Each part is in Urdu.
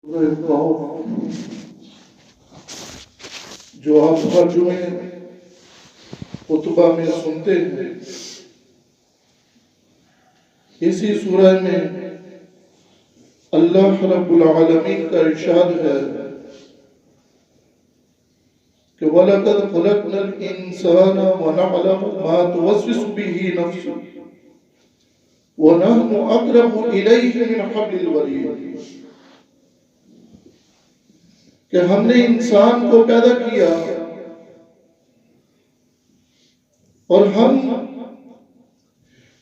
جو آپ ہر جمعے خطبہ میں سنتے ہیں، اسی سورہ میں اللہ رب العالمین کا ارشاد ہے کہ وَلَقَدْ خَلَقْنَا الْإِنسَانَ وَنَعْلَمُ مَا تُوَسْوِسُ بِهِ نَفْسُهُ وَنَحْنُ أَقْرَبُ إِلَيْهِ مِنْ حَبْلِ الْوَرِيدِ، کہ ہم نے انسان کو پیدا کیا اور ہم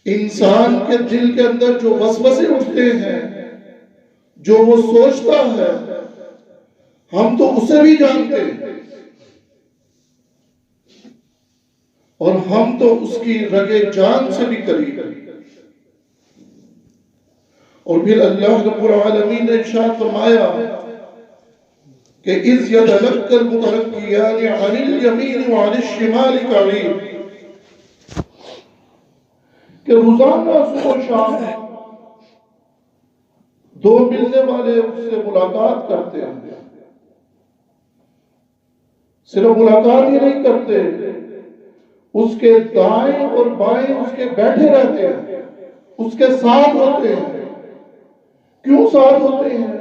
انسان کے دل کے اندر جو وسوسے اٹھتے ہیں، جو وہ سوچتا ہے، ہم تو اسے بھی جانتے ہیں اور ہم تو اس کی رگے جان سے بھی قریب ہیں۔ اور پھر اللہ رب العالمین نے ارشاد فرمایا کہ اِذْ يَتَلَقَّى الْمُتَلَقِّيَانِ عَنِ الْيَمِينِ وَعَنِ الشِّمَالِ قَعِيدٌ، کہ روزانہ صبح و شام دو ملنے والے اس سے ملاقات کرتے ہیں، صرف ملاقات ہی نہیں کرتے، اس کے دائیں اور بائیں اس کے بیٹھے رہتے ہیں، اس کے ساتھ ہوتے ہیں۔ کیوں ساتھ ہوتے ہیں؟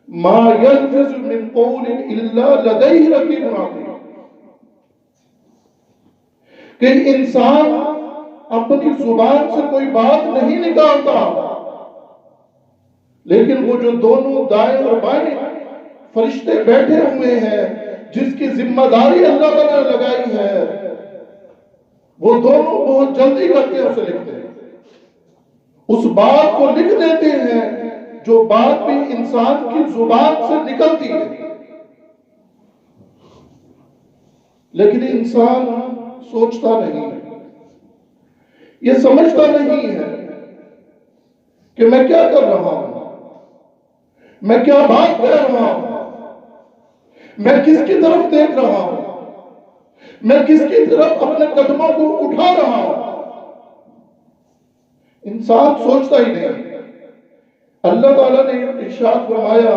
ما يلفظ من قول الا لديه رقیب عتید، کہ انسان اپنی زبان سے کوئی بات نہیں نکالتا، لیکن وہ جو دونوں دائیں اور بائیں فرشتے بیٹھے ہوئے ہیں، جس کی ذمہ داری اللہ تعالیٰ نے لگائی ہے، وہ دونوں بہت جلدی کر کے اسے لکھتے ہیں، اس بات کو لکھ دیتے ہیں جو بات بھی انسان کی زبان سے نکلتی ہے۔ لیکن انسان سوچتا نہیں، یہ سمجھتا نہیں ہے کہ میں کیا کر رہا ہوں، میں کیا بات کر رہا ہوں، میں کس کی طرف دیکھ رہا ہوں، میں کس کی طرف اپنے قدموں کو اٹھا رہا ہوں۔ انسان سوچتا ہی نہیں۔ اللہ تعالیٰ نے ارشاد فرمایا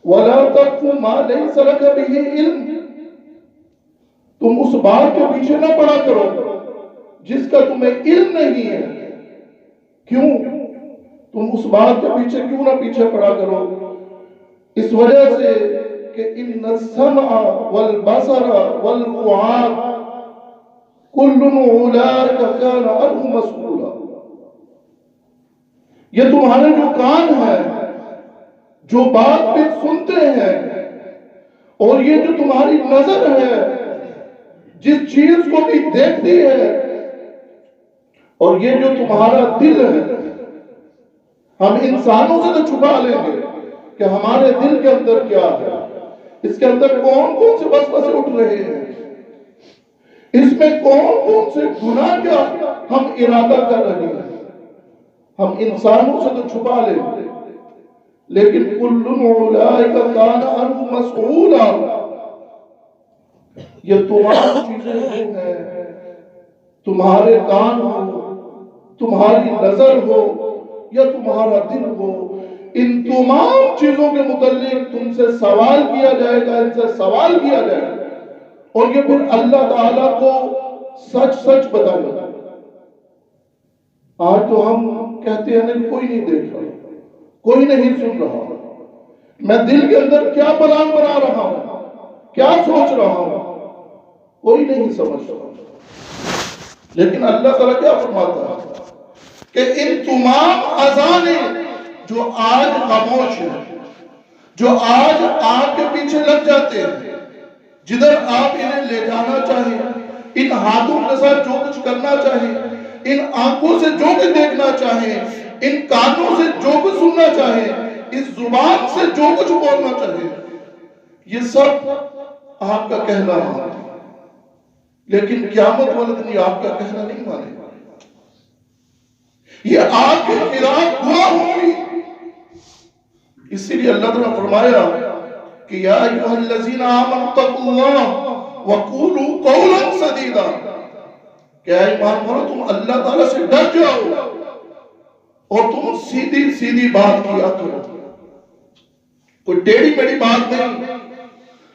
وَلَا تَقْفُ مَا لَيْسَ لَكَ بِهِ عِلْمٌ، تم اس بات کے پیچھے نہ پڑا کرو جس کا تمہیں علم نہیں ہے۔ کیوں؟ تم اس بات کے پیچھے کیوں نہ پیچھے پڑا کرو؟ اس وجہ سے کہ ان السمع والبصر والفؤاد کل اولئک کان عنہ مسئولا، یہ تمہارے جو کان ہیں، جو بات بھی سنتے ہیں، اور یہ جو تمہاری نظر ہے، جس چیز کو بھی دیکھتی ہے، اور یہ جو تمہارا دل ہے، ہم انسانوں سے تو چھپا لیں گے کہ ہمارے دل کے اندر کیا ہے، اس کے اندر کون کون سے وسوسے اٹھ رہے ہیں، اس میں کون کون سے گناہ کیا ہم ارادہ کر رہے ہیں، ہم انسانوں سے تو چھپا لیں گے، لیکن کل اولئک کان عنہ مسئولا، یہ تمام چیزیں جو ہیں، تمہارے کان ہو، تمہاری نظر ہو یا تمہارا دل ہو، ان تمام چیزوں کے متعلق تم سے سوال کیا جائے گا، ان سے سوال کیا جائے گا، اور یہ پھر اللہ تعالیٰ کو سچ سچ بتائے گا۔ آج تو ہم کہتے ہیں نہیں، کوئی نہیں دیکھ رہا، کوئی نہیں سن رہا، میں دل کے اندر کیا پلان بنا رہا ہوں، کیا سوچ رہا ہوں، کوئی نہیں سمجھ رہا۔ لیکن اللہ تعالیٰ کیا فرماتا ہے کہ ان تمام اذانیں جو آج خاموش ہیں، جو آج آپ کے پیچھے لگ جاتے ہیں، جدھر آپ انہیں لے جانا چاہیں، ان ہاتھوں کے ساتھ جو کچھ کرنا چاہیں، ان آنکھوں سے جو کچھ دیکھنا چاہیں، ان کانوں سے جو کچھ سننا چاہیں، اس زبان سے جو کچھ بولنا چاہیں، یہ سب آپ کا کہنا ہے، لیکن قیامت والے دن یہ آپ کا کہنا نہیں مانے گا، یہ آپ کے خلاف گواہ ہوگی۔ اسی لیے اللہ تعالیٰ نے فرمایا کہ یا ایھا الذین آمنوا اتقوا اللہ وقولوا قولا سدیدا، کہ اے ایمان والو تم اللہ تعالیٰ سے ڈر جاؤ اور تم سیدھی سیدھی بات کیا کرو۔ کوئی ٹیڑھی میڑھی بات نہیں،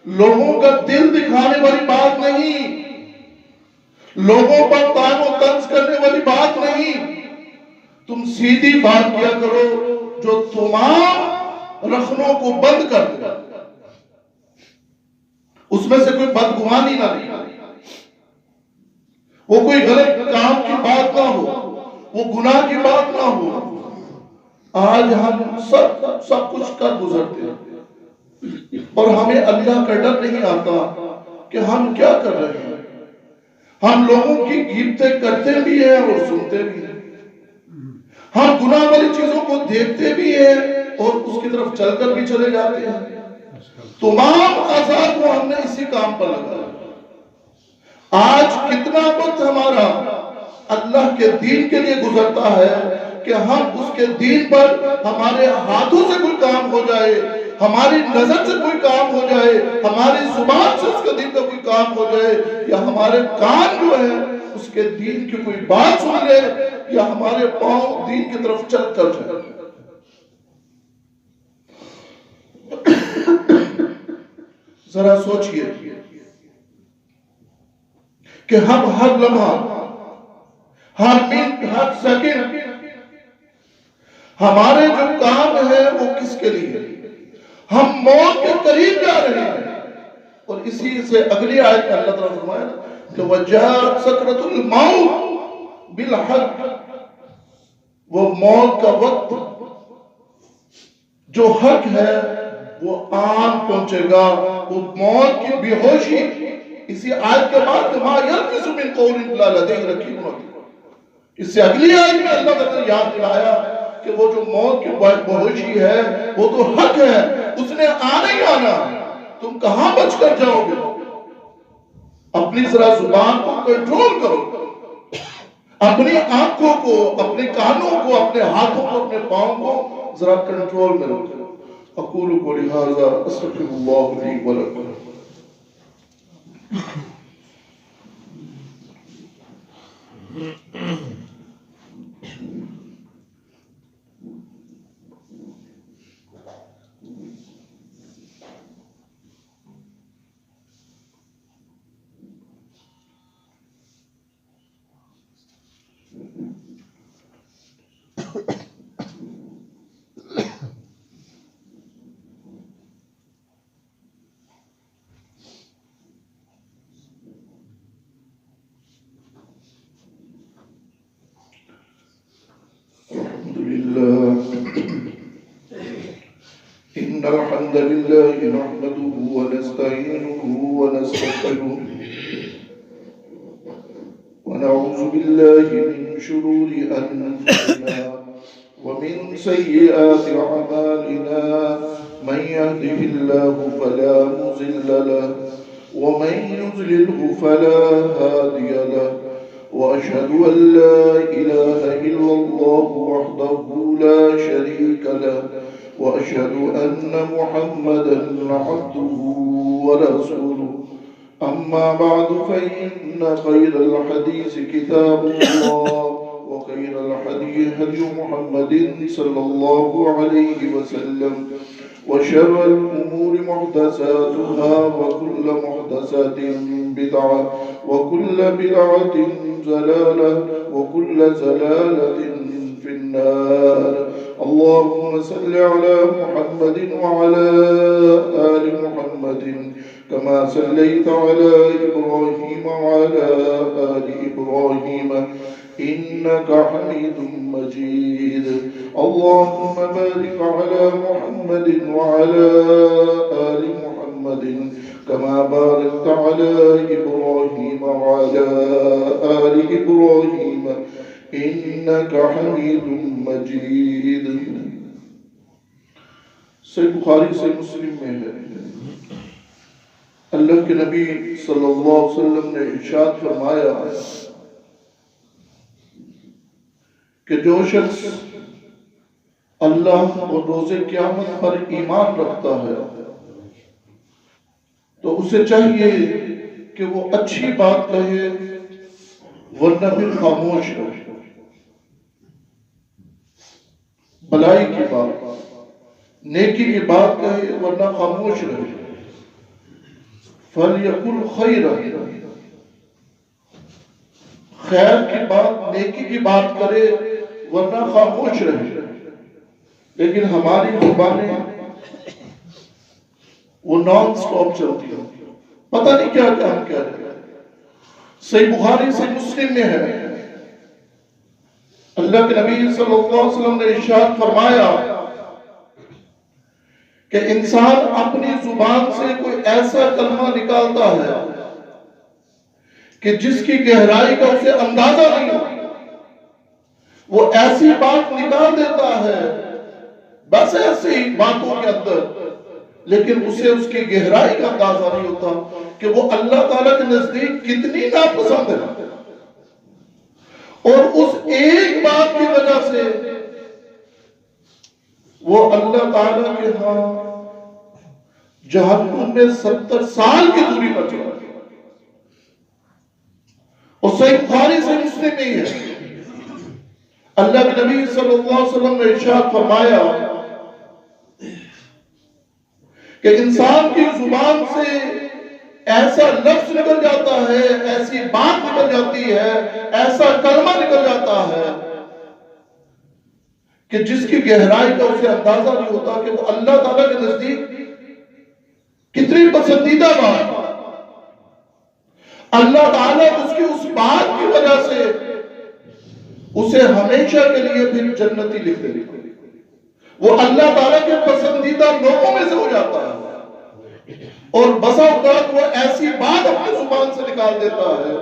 لوگوں کا دل دکھانے والی بات نہیں، لوگوں پر طعن و طنز کرنے والی بات نہیں. تم سیدھی بات کیا کرو جو تمام رخنوں کو بند کر دے، اس میں سے کوئی بدگمانی نہ نکلے، وہ کوئی غلط کام کی بات نہ ہو، وہ گناہ کی بات نہ ہو. آج ہم سب کچھ کر گزرتے ہیں اور ہمیں اللہ کا ڈر نہیں آتا کہ ہم کیا کر رہے ہیں. ہم لوگوں کی غیبتیں کرتے بھی ہیں اور سنتے بھی ہیں، ہم گناہ والی چیزوں کو دیکھتے بھی ہیں اور اس کی طرف چل کر بھی چلے جاتے ہیں. تمام آزاد کو ہم نے اسی کام پر لگا. آج کتنا وقت ہمارا اللہ کے دین کے لیے گزرتا ہے کہ ہم اس کے دین پر ہمارے ہاتھوں سے کوئی کام ہو جائے، ہماری نظر سے کوئی کام ہو جائے، ہماری زبان سے اس کے دین کا کوئی کام ہو جائے، یا ہمارے کان جو ہے اس کے دین کی کوئی بات سن لے، یا ہمارے پاؤں دین کی طرف چل کر جائے. ذرا سوچئے کہ ہم ہر لمحہ، ہر منٹ، ہر سیکنڈ ہمارے جو کام ہے وہ کس کے لیے؟ ہم موت کے قریب جا رہے ہیں. اور اسی سے اگلی آیت میں اللہ تعالیٰ فرمایا کہ وَجَاءَتْ سَكْرَةُ الْمَوْتِ بِالْحَقِّ، وہ موت کا وقت جو حق ہے وہ آن پہنچے گا. وہ موت کی بے ہوشی اسی آیت کے بعد مَا يَلْفِظُ مِنْ قَوْلٍ إِلَّا لَدَيْهِ رَقِيبٌ عَتِيدٌ، اس سے اگلی آیت میں اللہ تعالیٰ نے یاد دلایا کہ وہ جو موت کی بے ہوشی ہے وہ تو حق ہے، اس نے آنا ہی آنا، تم کہاں بچ کر جاؤ گے؟ اپنی ذرا زبان کو کنٹرول کرو، اپنی آنکھوں کو، اپنے کانوں کو، اپنے ہاتھوں کو، اپنے پاؤں کو ذرا کنٹرول میں رکھو. اقول قولی ھذا استغفر اللہ لی ولکم. إن الحمد لله نحمده ونستعينه ونستغفره ونعوذ بالله من شرور أنفسنا ومن سيئات أعمالنا، من يهده الله فلا مضل له ومن يضلله فلا هادي له، وأشهد أن لا إله إلا الله وحده لا شريك له، وأشهد أن محمدا عبده ورسوله. أما بعد فإن خير الحديث كتاب الله، وخير الحديث هدي محمد صلى الله عليه وسلم، وشر الأمور محدثاتها، وكل محدثات بدعة، وكل بدعة ضلالة، وكل ضلالة في النار. اللهم صل على محمد وعلى آل محمد كما صليت على إبراهيم وعلى آل إبراهيم إنك حميد مجيد. اللهم بارك على محمد وعلى آل محمد كما باركت على إبراهيم وعلى آل إبراهيم إنك حميد مجيد. صحیح بخاری سے مسلم میں ہے، اللہ کے نبی صلی اللہ علیہ وسلم نے ارشاد فرمایا کہ جو شخص اللہ اور روز قیامت پر ایمان رکھتا ہے تو اسے چاہیے کہ وہ اچھی بات کہے ورنہ پھر خاموش رہے. بھلائی کی بات، نیکی کی بات کہے ورنہ خاموش رہے، فَلْيَقُلْ خَيْرًا، خیر کی بات، نیکی کی بات کرے ورنہ خاموش رہے۔ لیکن ہماری زبانیں وہ نان سٹاپ چلتی ہیں، پتہ نہیں کیا کیا ہم کہہ رہے ہیں۔ صحیح بخاری سے مسلم میں ہے، اللہ کے نبی صلی اللہ علیہ وسلم نے ارشاد فرمایا کہ انسان اپنی زبان سے کوئی ایسا کلمہ نکالتا ہے کہ جس کی گہرائی کا اسے اندازہ نہیں ہوتا، وہ ایسی بات نکال دیتا ہے بس ایسی باتوں کے اندر، لیکن اسے اس کی گہرائی کا اندازہ نہیں ہوتا کہ وہ اللہ تعالیٰ کے نزدیک کتنی ناپسند ہے، اور اس ایک بات کی وجہ سے وہ اللہ تعالیٰ کے ہاں جہنم میں 70 سال کی دوری پر چلا گیا۔ اور صحیح بخاری سے مسلم میں ہے، اللہ کے نبی صلی اللہ علیہ وسلم نے ارشاد فرمایا کہ انسان کی زبان سے ایسا لفظ نکل جاتا ہے، ایسی بات نکل جاتی ہے، ایسا کلمہ نکل جاتا ہے کہ جس کی گہرائی کا اسے اندازہ نہیں ہوتا کہ وہ اللہ تعالیٰ کے نزدیک کتنی پسندیدہ بات۔ اللہ تعالیٰ اس کی اس بات کی وجہ سے اسے ہمیشہ کے لیے پھر جنتی لکھ دے، وہ اللہ تعالیٰ کے پسندیدہ لوگوں میں سے ہو جاتا ہے۔ اور بسا اوقات وہ ایسی بات اپنی زبان سے نکال دیتا ہے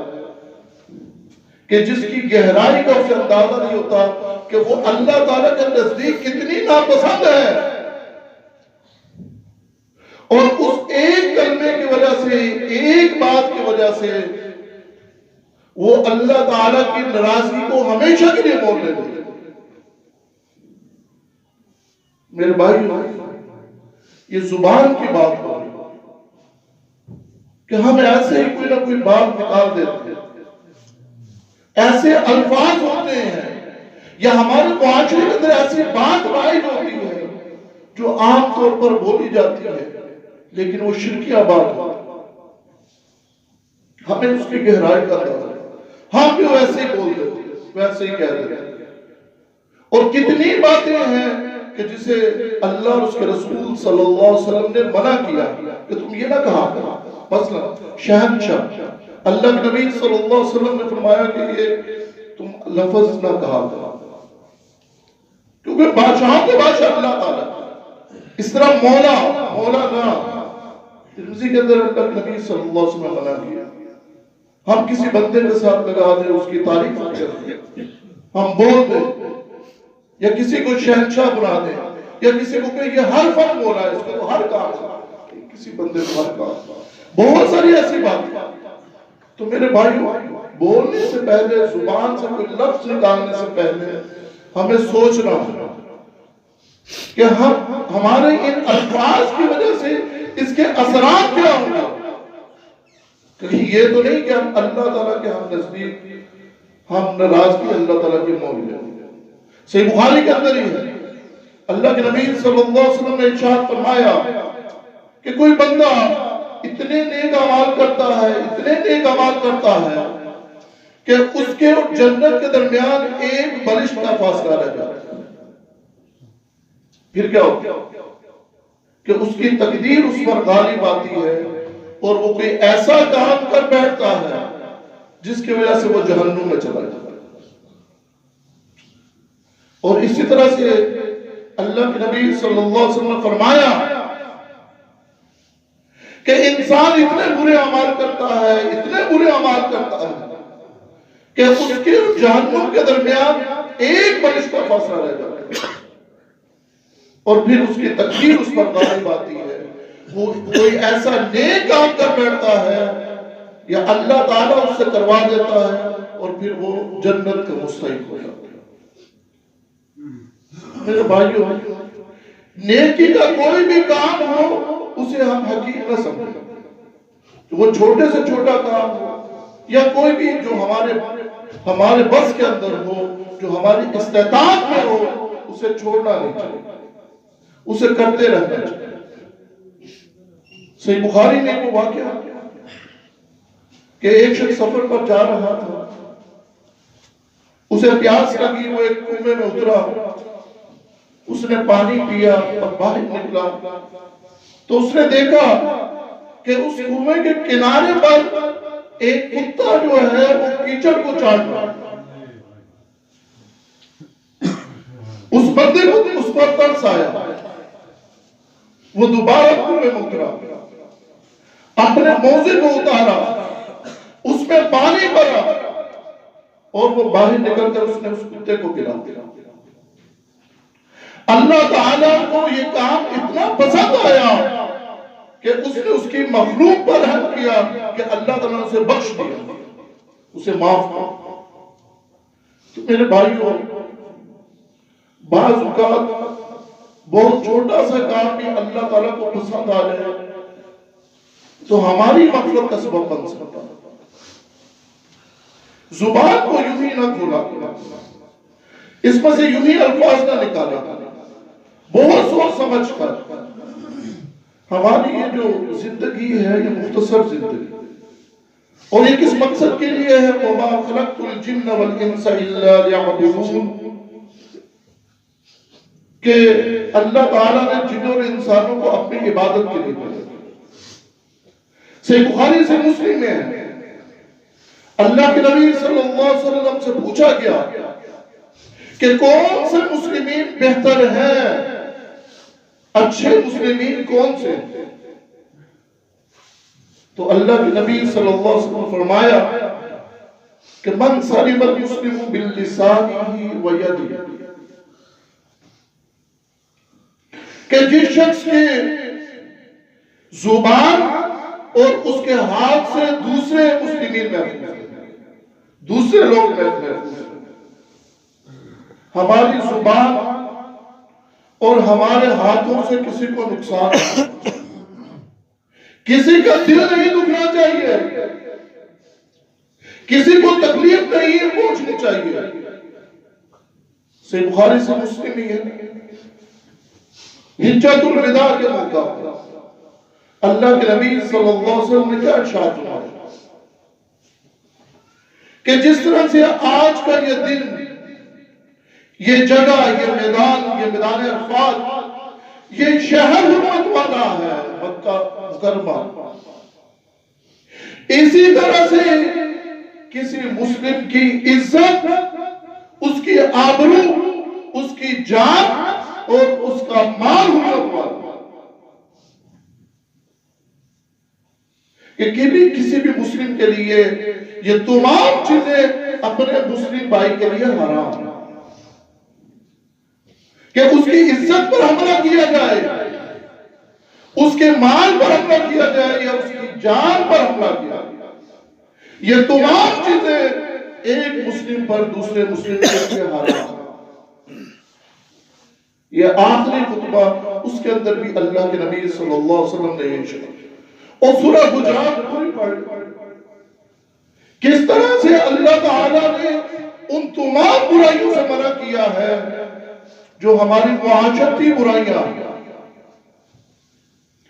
کہ جس کی گہرائی کا اسے اندازہ نہیں ہوتا کہ وہ اللہ تعالیٰ کے نزدیک کتنی ناپسند ہے، اور اس ایک کلمے کی وجہ سے، ایک بات کی وجہ سے وہ اللہ تعالیٰ کی ناراضگی کو ہمیشہ کے لیے مول لے لے۔ میرے بھائی، یہ زبان کی بات ہو کہ ہم ایسے ہی کوئی نہ کوئی بات نکال دیتے ہیں، ایسے الفاظ ہوتے ہیں یا ہمارے معاشرے کے اندر ایسی بات رائج ہوتی ہے جو عام طور پر بولی جاتی ہے لیکن وہ شرکیہ بات ہے، ہمیں اس کی گہرائی کا اندازہ ہے، ہم بھی ویسے ہی بول دیتے ہیں، ویسے ہی کہہ دیتے ہیں۔ اور کتنی باتیں ہیں کہ جسے اللہ اور اس کے رسول صلی اللہ علیہ وسلم نے منع کیا کہ تم یہ نہ کہا کرو۔ مثلا شہنشاہ، اللہ کے نبی صلی اللہ علیہ وسلم نے فرمایا کہ یہ تم لفظ نہ کہا کرو، کیونکہ بادشاہوں کے بادشاہ اللہ تعالیٰ، اس طرح مولا نہ، ترمذی کے اندر اللہ کے نبی صلی اللہ علیہ وسلم نے منع کیا۔ ہم کسی بندے کے ساتھ لگا دیں، اس کی تعریف کریں، ہم بول دیں یا کسی کو شہنشاہ بنا دیں یا کسی کو کہ یہ ہر فن بول رہا ہے، اس کو تو ہر کام ہے، کسی بندے کو ہر کام، بہت ساری ایسی بات۔ تو میرے بھائیو، بولنے سے پہلے، زبان سے کوئی لفظ نکالنے سے پہلے ہمیں سوچنا ہے کہ ہمارے ان الفاظ کی وجہ سے اس کے اثرات کیا ہوں گے۔ کہیں یہ تو نہیں کہ ہم اللہ تعالیٰ کے ہم نزدیک ہم ناراضگی اللہ تعالیٰ کے مول لیں۔ صحیح بخاری کے اندر ہی ہے، اللہ کے نبی صلی اللہ علیہ وسلم نے ارشاد فرمایا کہ کوئی بندہ اتنے نیک اعمال کرتا ہے، اتنے نیک اعمال کرتا ہے کہ اس کے اور جنت کے درمیان ایک بلش کا فاصلہ رہ جاتا ہے، پھر کیا ہوتا ہے کہ اس کی تقدیر اس پر غالب آتی ہے اور وہ کوئی ایسا کام کر بیٹھتا ہے جس کی وجہ سے وہ جہنم میں چلا جاتا ہے۔ اور اسی طرح سے اللہ کے نبی صلی اللہ علیہ وسلم نے فرمایا کہ انسان اتنے برے اعمال کرتا ہے، اتنے برے اعمال کرتا ہے کہ اس کے جہنم کے درمیان ایک بلش کا فاصلہ رہ جاتا ہے، اور پھر اس کی تقدیر اس پر غالب آتی ہے، وہ کوئی ایسا نیک کام کر بیٹھتا ہے یا اللہ تعالیٰ اس سے کروا دیتا ہے اور پھر وہ جنت کا مستحق ہو جاتا ہے۔ میرے بھائیو، نیکی کا کوئی بھی کام ہو اسے ہم حقیق نہ سمجھیں، وہ چھوٹے سے چھوٹا کام ہو یا کوئی بھی جو ہمارے بس کے اندر ہو، جو ہماری استطاعت میں ہو، اسے چھوڑنا نہیں چاہیے۔ اسے کرتے رہنا چاہیے۔ صحیح بخاری میں وہ واقعہ کہ ایک شخص سفر پر جا رہا تھا، اسے پیاس لگی، وہ ایک کنویں میں اترا، اس نے پانی پیا اور باہر نکلا تو اس نے دیکھا کہ اس کنویں کے کنارے پر ایک کتا جو ہے وہ کیچڑ کو چاٹ رہا ہے۔ اس بندے کو اس پر ترس آیا، وہ دوبارہ کنویں میں اترا، اپنے موزے کو اتارا، اس میں پانی بھرا اور وہ باہر نکل کر اس نے اس کتے کو پلا دیا۔ اللہ تعالیٰ کو یہ کام اتنا پسند آیا کہ اس نے اس کی مخلوق پر رحم کیا کہ اللہ تعالیٰ نے اسے بخش دیا، اسے معاف کیا۔ تو میرے بھائیوں، بعض اوقات بہت چھوٹا سا کام بھی اللہ تعالیٰ کو پسند آ جائے تو ہماری مغفرت کا سبب بن سکتا ہے۔ زبان کو یوں ہی نہ کھولا، اس میں سے یوں ہی الفاظ نہ نکالا، بہت سوچ سمجھ کر۔ ہماری یہ جو زندگی ہے یہ مختصر زندگی، اور یہ کس مقصد کے لیے ہے؟ وَمَا خَلَقْتُ الْجِنَّ وَالْإِنسَ إِلَّا لِيَعْبُدُونِ، کہ اللہ تعالیٰ نے جنوں اور انسانوں کو اپنی عبادت کے لیے بنایا۔ صحیح بخاری سے مسلم میں ہے، اللہ کے نبی صلی اللہ علیہ وسلم سے پوچھا گیا کہ کون سے مسلمین بہتر ہیں، اچھے مسلمین کون سے؟ تو اللہ کے نبی صلی اللہ علیہ وسلم فرمایا کہ من سلم المسلم بلسانہ ویدہ، کہ جس شخص کے زبان اور اس کے ہاتھ سے دوسرے مسلمین محفوظ ہیں، دوسرے لوگ محفوظ ہیں۔ ہماری زبان اور ہمارے ہاتھوں سے کسی کو نقصان نہیں، کسی کا دل نہیں دکھنا چاہیے، کسی کو تکلیف نہیں پہنچنی چاہیے۔ صحیح بخاری سے مسلم ہی ہے، حجۃ الوداع کے موقع پر اللہ کے نبی صلی اللہ علیہ وسلم نے کیا ارشاد فرمایا کہ جس طرح سے آج کا یہ دن، یہ جگہ، یہ میدان عرفات، یہ شہر حرمت والا ہے مکہ مکرمہ، اسی طرح سے کسی مسلم کی عزت، اس کی آبرو، اس کی جان اور اس کا مال حرمت والا، کہ کسی بھی مسلم کے لیے یہ تمام چیزیں اپنے مسلم بھائی کے لیے حرام ہیں، کہ اس کی عزت پر حملہ کیا جائے، اس کے مال پر حملہ کیا جائے یا اس کی جان پر حملہ کیا جائے، یہ تمام چیزیں ایک مسلم پر دوسرے مسلم کے لیے حرام ہیں۔ یہ آخری خطبہ، اس کے اندر بھی اللہ کے نبی صلی اللہ علیہ وسلم نے یہ شروع، اور سورہ حجرات پوری پڑھ کس طرح سے اللہ تعالیٰ نے ان تمام برائیوں سے منع کیا ہے جو ہماری معاشرتی برائیاں،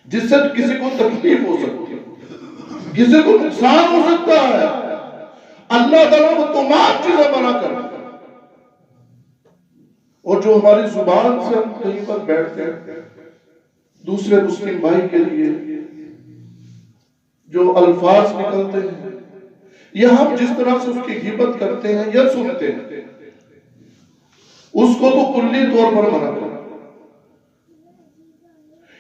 جس سے کسی کو تکلیف ہو سکتی ہے، کسی کو نقصان ہو سکتا ہے، اللہ تعالیٰ وہ تمام چیزیں منع کر دیا۔ اور جو ہماری زبان سے ہم کہیں پر بیٹھتے ہیں دوسرے مسلم بھائی کے لیے جو الفاظ نکلتے ہیں، یا ہم جس طرح سے اس کی غیبت کرتے ہیں یا سنتے ہیں، اس کو تو کلی طور پر منع کرنا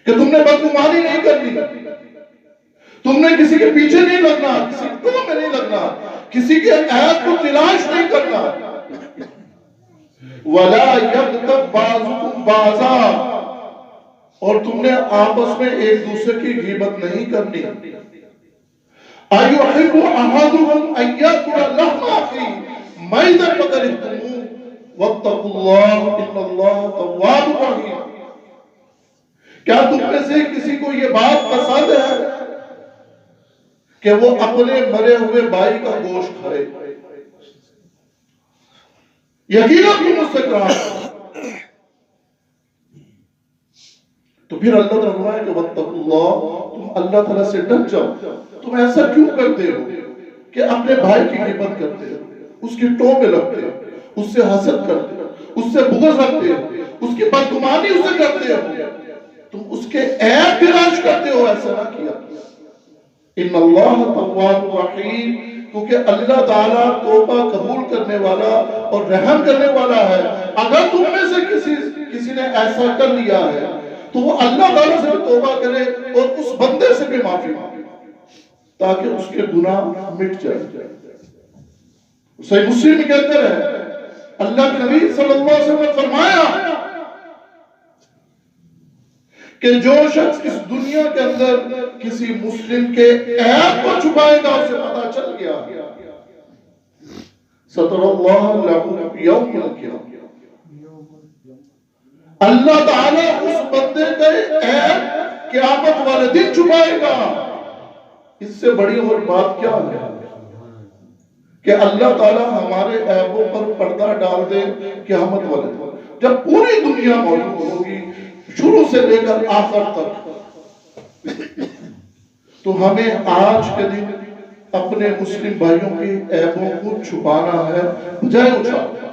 کہ تم نے بدگمانی نہیں کرنی، تم نے کسی کے پیچھے نہیں لگنا، کسی کو میں نہیں لگنا، کسی کے عیب کو تلاش نہیں کرنا۔ وَلَا يَغْتَبْ بَعْضُكُمْ بَعْضًا، اور تم نے آپس میں ایک دوسرے کی غیبت نہیں کرنی۔ أَيُحِبُّ أَحَدُكُمْ أَن يَأْكُلَ لَحْمَ أَخِيهِ مَيْتًا فَكَرِهْتُمُوهُ وَاتَّقُوا اللَّهَ إِنَّ اللَّهَ تَوَّابٌ رَحِيمٌ۔ کیا تم میں سے کسی کو یہ بات پسند ہے کہ وہ اپنے مرے ہوئے بھائی کا گوشت کھائے؟ یقیناً تم مجھ سے کہا تو پھر اللہ تعالیٰ فرمایا کہ وَاتَّقُوا اللَّهَ، تم اللہ تعالیٰ سے ڈر جاؤ. تم ایسا کیوں کرتے ہو کہ اپنے بھائی کی غیبت کرتے ہو، اس کی ٹو میں لگتے ہو، اس سے حسد کرتے ہو، اس سے بغض رکھتے ہو، اس کی بدگمانی اسے کرتے ہو، تم اس کے عیب تلاش کرتے ہو. ایسا نہ کیا. ان اللہ تواب رحیم، کیونکہ اللہ تعالیٰ توبہ قبول کرنے والا اور رحم کرنے والا ہے. اگر تم میں سے کسی نے ایسا کر لیا ہے تو وہ اللہ تعالیٰ سے توبہ کرے اور اس بندے سے بھی معافی مانگے تاکہ اس کے گناہ مٹ جائے. صحیح مسلم کے اندر ہے، اللہ کے نبی صلی اللہ علیہ وسلم نے فرمایا کہ جو شخص اس دنیا کے اندر کسی مسلم کے عیب کو چھپائے گا، اسے پتہ چل گیا ستر اللہ لہ یوم القیامہ، اللہ تعالیٰ اس بندے کا عیب قیامت والے دن چھپائے گا. اس سے بڑی اور بات کیا ہے کہ اللہ تعالیٰ ہمارے عیبوں پر پردہ ڈال دے قیامت والے دن، جب پوری دنیا موجود ہوگی شروع سے لے کر آخر تک. تو ہمیں آج کے دن اپنے مسلم بھائیوں کے عیبوں کو چھپانا ہے بجائے اچھالنا.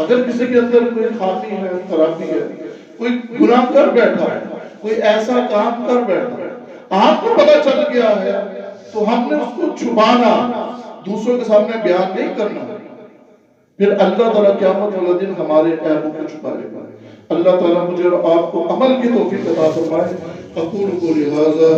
اگر کسی کے اندر کوئی خامی ہے، خرابی ہے، کوئی گناہ کر بیٹھا ہے، کوئی ایسا کام کر بیٹھا ہے، آپ کو پتہ چل گیا ہے، تو ہم نے اس کو چھپانا، دوسروں کے سامنے بیان نہیں کرنا. پھر اللہ تعالیٰ قیامت والے دن ہمارے عیبوں کو چھپائے گا. اللہ تعالیٰ مجھے اور آپ کو عمل کی توفیق عطا فرمائے. اقول قولی ھذا